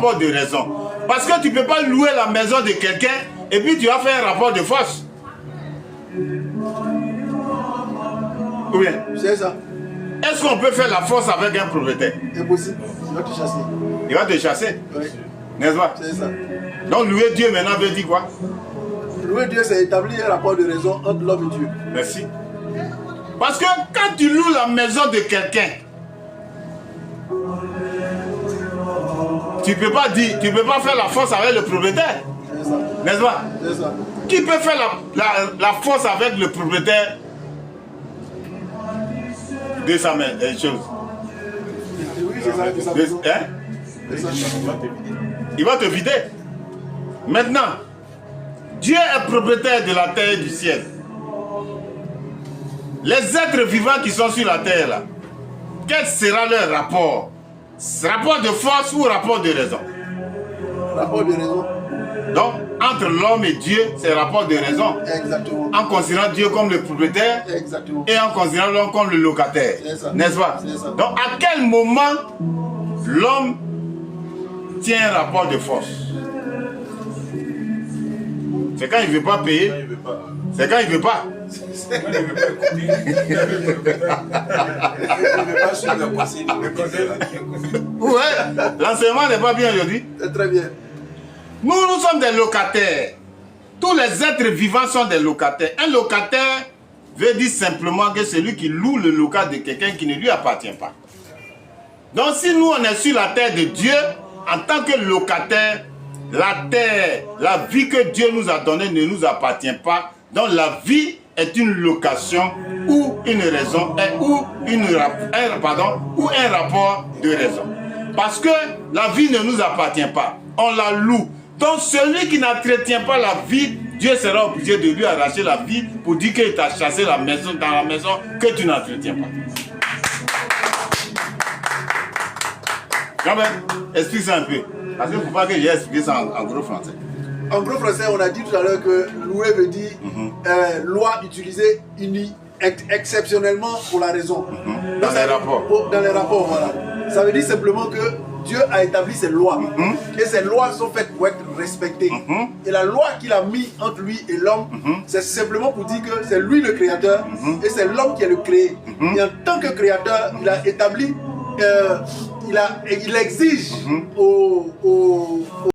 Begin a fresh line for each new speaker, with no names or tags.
rapport de raison. Parce que tu ne peux pas louer la maison de quelqu'un et puis tu vas faire un rapport de force. Oui.
C'est ça.
Est-ce qu'on peut faire la force avec un propriétaire?
Impossible. Il va te chasser.
Il va te chasser.
Oui.
N'est-ce pas?
C'est ça.
Donc louer Dieu maintenant veut dire quoi?
Louer Dieu, c'est établir un rapport de raison entre l'homme et Dieu.
Merci. Parce que quand tu loues la maison de quelqu'un, tu ne peux pas dire, tu peux pas faire la force avec le propriétaire.
C'est ça.
N'est-ce pas?
C'est ça.
Qui peut faire la force avec le propriétaire de sa chose?
Oui, c'est ça. C'est ça.
Hein?
C'est ça.
Il va te vider. Maintenant, Dieu est propriétaire de la terre et du ciel. Les êtres vivants qui sont sur la terre là, quel sera leur rapport? Rapport de force ou rapport de raison?
Rapport de raison.
Donc, entre l'homme et Dieu, c'est rapport de raison.
Exactement.
En considérant Dieu comme le propriétaire
Exactement.
et en considérant l'homme comme le locataire. N'est-ce pas? Donc, à quel moment l'homme tient un rapport de force? C'est quand il ne veut pas payer. C'est quand il ne veut pas. Ouais, l'enseignement n'est pas bien aujourd'hui.
C'est très bien.
Nous sommes des locataires. Tous les êtres vivants sont des locataires. Un locataire veut dire simplement que c'est lui qui loue le local de quelqu'un qui ne lui appartient pas. Donc si nous on est sur la terre de Dieu, en tant que locataire, la terre, la vie que Dieu nous a donnée ne nous appartient pas. Donc la vie est une location ou une raison, ou un rapport de raison. Parce que la vie ne nous appartient pas. On la loue. Donc celui qui n'entretient pas la vie, Dieu sera obligé de lui arracher la vie pour dire qu'il t'a chassé la maison, dans la maison que tu n'entretiens pas. Quand même, explique ça un peu. Parce qu'il ne faut pas que j'ai expliqué ça en gros français.
En gros français, on a dit tout à l'heure que louer veut dire loi utilisée exceptionnellement pour la raison.
Dans les rapports.
Dans les rapports, voilà. Ça veut dire simplement que Dieu a établi ses lois. Et ces lois sont faites pour être respectées. Et la loi qu'il a mis entre lui et l'homme, c'est simplement pour dire que c'est lui le créateur et c'est l'homme qui est le créé. Et en tant que créateur, il a établi, il exige aux